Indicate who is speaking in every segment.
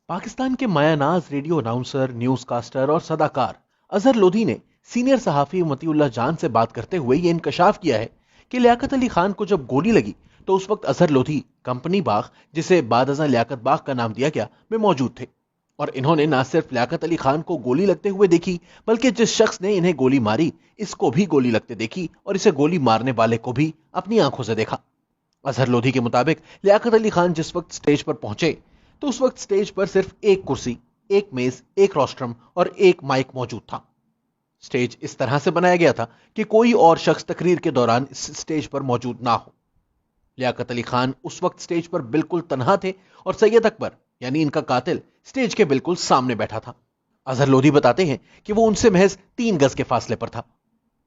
Speaker 1: पाकिस्तान के मायानाज radio announcer, news caster और सदाकार अजहर लोधी ने सीनियर सहाफी मतीउल्लाह जान से बात करते हुए ये इंकशाफ किया है कि लियाकत अली खान को जब गोली लगी तो उस वक्त अजहर लोधी कंपनी बाग, जिसे बाद अज़ां लियाकत बाग का नाम दिया गया, में मौजूद थे। और इन्होंने न सिर्फ लियाकत अली खान को गोली लगते हुए देखी, बल्कि जिस शख्स ने इन्हें गोली मारी इसको भी गोली लगते देखी और इसे गोली मारने वाले को भी अपनी आंखों से देखा। अजहर लोधी के मुताबिक लियाकत अली खान जिस वक्त स्टेज पर पहुंचे तो उस वक्त स्टेज पर सिर्फ एक कुर्सी, एक मेज, एक रोस्ट्रम और एक माइक मौजूद था। स्टेज इस तरह से बनाया गया था कि कोई और शख्स तकरीर के दौरान इस स्टेज पर मौजूद ना हो। लियाकत अली खान उस वक्त स्टेज पर बिल्कुल तन्हा थे और सैयद अकबर यानी इनका कातिल स्टेज के बिल्कुल सामने बैठा था। अजहर लोधी बताते हैं कि वो उनसे महज 3 गज के फासले पर था।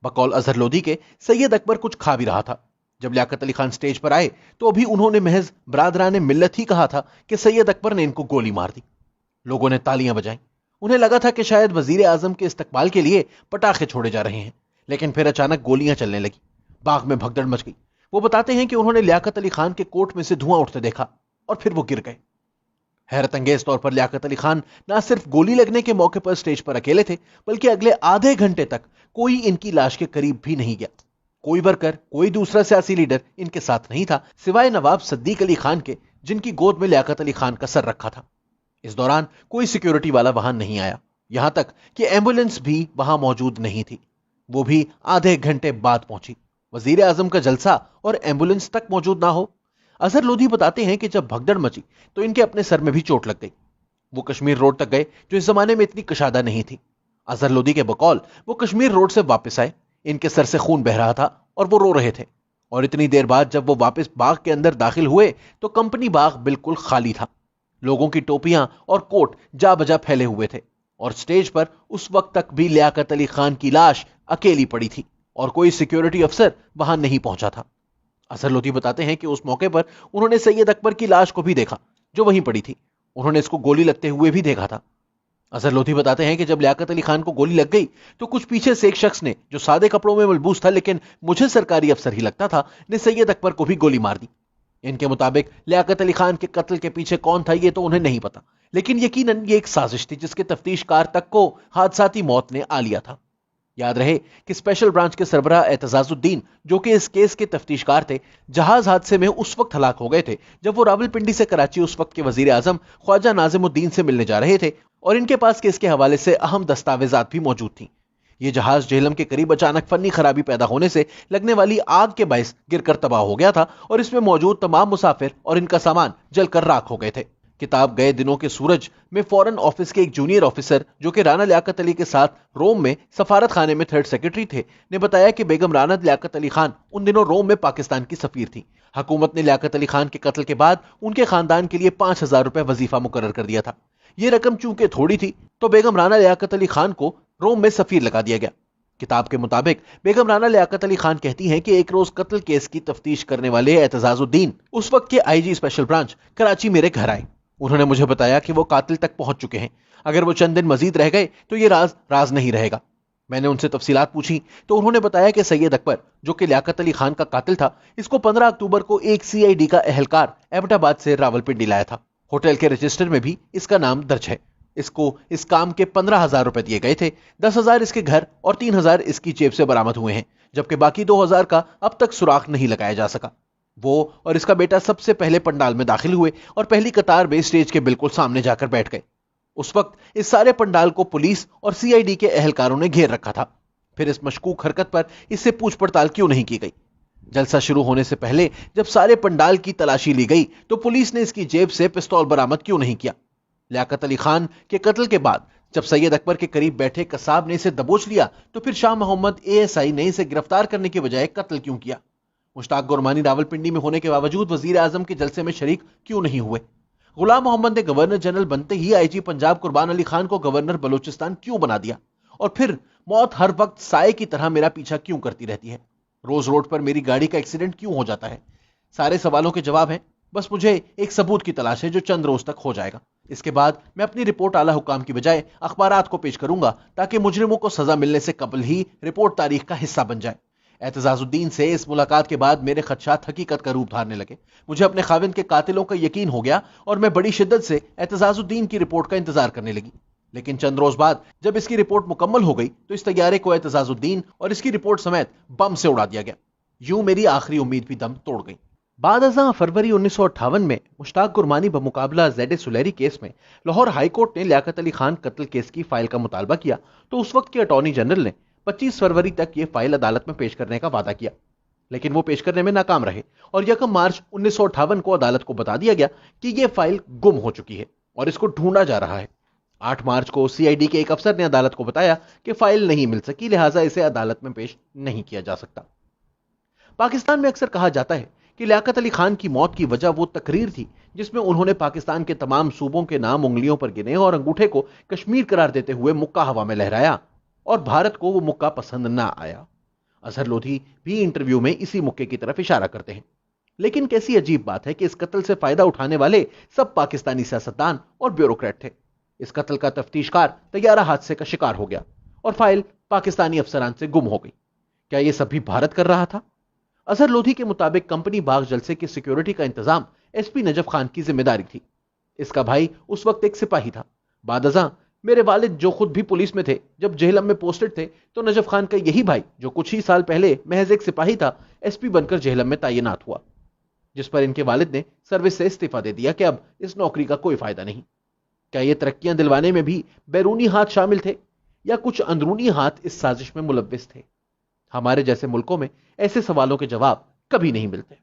Speaker 1: बकौल अजहर लोधी के सैयद अकबर कुछ खा भी रहा था। जब लियाकत अली खान स्टेज पर आए तो अभी उन्होंने महज बरादराने मिल्लत ही कहा था कि सैयद अकबर ने इनको गोली मार दी। लोगों ने तालियां बजाईं। उन्हें लगा था कि शायद वजीर आजम के इस्तकबाल के लिए पटाखे छोड़े जा रहे हैं, लेकिन फिर अचानक गोलियां चलने लगी। बाग में भगदड़ मच गई। वो बताते हैं कि उन्होंने लियाकत अली खान के कोट में से धुआं उठते देखा और फिर वो गिर गए। हैरत अंगेज तौर पर लियाकत अली खान न सिर्फ गोली लगने के मौके पर स्टेज पर अकेले थे, बल्कि अगले आधे घंटे तक कोई इनकी लाश के करीब भी नहीं गया। कोई वर्कर, कोई दूसरा सियासी लीडर इनके साथ नहीं था, सिवाय नवाब सद्दीक अली खान के, जिनकी गोद में लियाकत अली खान का सर रखा था। इस दौरान कोई सिक्योरिटी वाला वहां नहीं आया, यहां तक कि एम्बुलेंस भी वहां मौजूद नहीं थी। वो भी आधे घंटे बाद पहुंची। वजीर आजम का जलसा और एम्बुलेंस तक मौजूद ना हो। अजहर लोधी बताते हैं कि जब भगदड़ मची तो इनके अपने सर में भी चोट लग गई। वो कश्मीर रोड तक गए, जो इस जमाने में इतनी कशादा नहीं थी। अजहर लोधी के बकौल वो कश्मीर रोड से वापस आए। इनके सर से खून बह रहा था और वो रो रहे थे। और इतनी देर बाद जब वो वापस बाग के अंदर दाखिल हुए तो कंपनी बाग बिल्कुल खाली था। लोगों की टोपियां और कोट जा बजा फैले हुए थे और स्टेज पर उस वक्त तक भी लियाकत अली खान की लाश अकेली पड़ी थी और कोई सिक्योरिटी अफसर वहां नहीं पहुंचा था। अजहर लोधी बताते हैं कि उस मौके पर उन्होंने सैयद अकबर की लाश को भी देखा, जो वहीं पड़ी थी। उन्होंने इसको गोली लगते हुए भी देखा था। अजहर लोधी बताते हैं कि जब लियाकत अली खान को गोली लग गई तो कुछ पीछे से एक शख्स ने, जो सादे कपड़ों में मलबूस था लेकिन मुझे सरकारी अफसर ही लगता था, ने सैयद अकबर को भी गोली मार दी। इनके मुताबिक लियाकत अली खान के कत्ल के पीछे कौन था ये तो उन्हें नहीं पता, लेकिन यकीनन ये एक साजिश थी जिसके तफ्तीशकार तक को हादसाती मौत ने आ लिया था। याद रहे कि स्पेशल ब्रांच के सरबराह एतजाजुद्दीन, जो कि इस केस के तफ्तीशकार थे, जहाज हादसे में उस वक्त हलाक हो गए थे जब वो रावलपिंडी से कराची उस वक्त के वजीर आजम ख्वाजा नाजिमुद्दीन से मिलने जा रहे थे और इनके पास केस के हवाले से अहम दस्तावेजात भी मौजूद थी। ये जहाज जेहलम के करीब अचानक फन्नी खराबी पैदा होने से लगने वाली आग के बायस गिरकर तबाह हो गया था और इसमें मौजूद तमाम मुसाफिर और इनका सामान जलकर राख हो गए थे। किताब गए दिनों के सूरज में फॉरेन ऑफिस के एक जूनियर ऑफिसर, जो कि राना लियाकत अली के साथ रोम में सफारत खाने में 3rd सेक्रेटरी थे, ने बताया कि बेगम राना लियाकत अली खान उन दिनों रोम में पाकिस्तान की सफीर थी। हुकूमत ने लियाकत अली खान के कत्ल के बाद उनके खानदान के लिए 5,000 रुपए वजीफा मुकर्रर कर दिया था। यह रकम चूंकि थोड़ी थी तो बेगम राना लियाकत अली खान को रोम में सफीर लगा दिया गया। किताब के मुताबिक बेगम राना लियाकत अली खान कहती हैं कि एक रोज कत्ल केस की तफ्तीश करने वाले एतजाजुद्दीन, उस वक्त के आईजी स्पेशल ब्रांच, कराची मेरे घर आए। उन्होंने मुझे बताया कि वो कातिल तक पहुंच चुके हैं। अगर वो चंद दिन मजीद रह गए तो ये राज राज नहीं रहेगा। मैंने उनसे तफसीलात पूछी तो उन्होंने बताया कि सैयद अकबर, जो कि लियाकत अली खान का कातिल था, इसको 15 अक्टूबर को एक CID का एहलकार एबटाबाद से रावलपिंडी लाया था। होटल के रजिस्टर में भी इसका नाम दर्ज है। इसको इस काम के 15,000 रुपए दिए गए थे। 10,000 इसके घर और 3,000 इसकी जेब से बरामद हुए हैं, जबकि बाकी 2,000 का अब तक सुराख नहीं लगाया जा सका। वो और इसका बेटा सबसे पहले पंडाल में दाखिल हुए और पहली कतार में स्टेज के बिल्कुल सामने जाकर बैठ गए। उस वक्त इस सारे पंडाल को पुलिस और CID के एहलकारों ने घेर रखा था। फिर इस मशकूक हरकत पर इससे पूछ पड़ताल क्यों नहीं की गई? जलसा शुरू होने से पहले जब सारे पंडाल की तलाशी ली गई तो पुलिस ने इसकी जेब से पिस्तौल बरामद क्यों नहीं किया? लियाकत अली खान के कत्ल के बाद जब सैयद अकबर के करीब बैठे कसाब ने इसे दबोच लिया तो फिर शाह मोहम्मद ASI ने इसे गिरफ्तार करने के बजाय कत्ल क्यों किया? मुश्ताक गुरमानी रावलपिंडी में होने के बावजूद वजीर आजम के जलसे में शरीक क्यों नहीं हुए? गुलाम मोहम्मद ने गवर्नर जनरल बनते ही IG पंजाब कुर्बान अली खान को गवर्नर बलूचिस्तान क्यों बना दिया? और फिर मौत हर वक्त साए की तरह मेरा पीछा क्यों करती रहती है? रोज रोड पर मेरी गाड़ी का एक्सीडेंट क्यों हो जाता है? सारे सवालों के जवाब हैं। बस मुझे एक सबूत की तलाश है जो चंद रोज तक हो जाएगा। इसके बाद मैं अपनी रिपोर्ट आला हुकाम की बजाय अखबारात को पेश करूंगा ताकि मुजरिमों को सजा मिलने से कबल ही रिपोर्ट तारीख का हिस्सा बन जाए। اعتزاز الدین سے اس ملاقات کے بعد میرے خدشات حقیقت کا روپ دھارنے لگے. مجھے اپنے خاوند کے قاتلوں کا یقین ہو گیا اور میں بڑی شدت سے اعتزاز الدین کی رپورٹ کا انتظار کرنے لگی. لیکن چند روز بعد جب اس کی رپورٹ مکمل ہو گئی تو اس طیارے کو اعتزاز الدین اور اس کی رپورٹ سمیت بم سے اڑا دیا گیا. یوں میری آخری امید بھی دم توڑ گئی. بعد ازاں فروری 1958 میں مشتاق گرمانی بمقابلہ زیڈ سلیری کیس میں لاہور ہائی کورٹ نے لیاقت علی خان قتل کیس کی فائل کا مطالبہ کیا تو اس وقت کے اٹارنی جنرل نے 25 فروری تک یہ فائل عدالت میں پیش کرنے کا وعدہ کیا. لیکن وہ پیش کرنے میں ناکام رہے اور 1 مارچ 1958 کو عدالت کو بتا دیا گیا کہ یہ فائل گم ہو چکی ہے اور اس کو ڈھونڈا جا رہا ہے. 8 مارچ کو سی آئی ڈی کے ایک افسر نے عدالت کو بتایا کہ فائل نہیں مل سکی، لہٰذا اسے عدالت میں پیش نہیں کیا جا سکتا. پاکستان میں اکثر کہا جاتا ہے کہ لیاقت علی خان کی موت کی وجہ وہ تقریر تھی جس میں انہوں نے پاکستان کے تمام صوبوں کے نام انگلیوں پر گنے اور انگوٹھے کو کشمیر قرار دیتے ہوئے مکہ ہوا میں لہرایا اور بھارت کو وہ مکہ پسند نہ آیا. اظہر لودھی بھی انٹرویو میں اسی مکے کی طرف اشارہ کرتے ہیں. لیکن کیسی عجیب بات ہے کہ اس قتل سے فائدہ اٹھانے والے سب پاکستانی سیاستدان اور بیوروکریٹ تھے. اس قتل کا تفتیش کار طیارہ حادثے کا شکار ہو گیا اور فائل پاکستانی افسران سے گم ہو گئی. کیا یہ سب بھی بھارت کر رہا تھا؟ اظہر لودھی کے مطابق کمپنی باغ جلسے کی سیکیورٹی کا انتظام ایس پی نجف خان کی ذمہ داری تھی. اس کا بھائی اس وقت ایک سپاہی تھا. بعد ازاں میرے والد جو خود بھی پولیس میں تھے جب جہلم میں پوسٹڈ تھے تو نجف خان کا یہی بھائی جو کچھ ہی سال پہلے محض ایک سپاہی تھا ایس پی بن کر جہلم میں تعینات ہوا، جس پر ان کے والد نے سروس سے استعفیٰ دے دیا کہ اب اس نوکری کا کوئی فائدہ نہیں. کیا یہ ترقیاں دلوانے میں بھی بیرونی ہاتھ شامل تھے یا کچھ اندرونی ہاتھ اس سازش میں ملوث تھے؟ ہمارے جیسے ملکوں میں ایسے سوالوں کے جواب کبھی نہیں ملتے.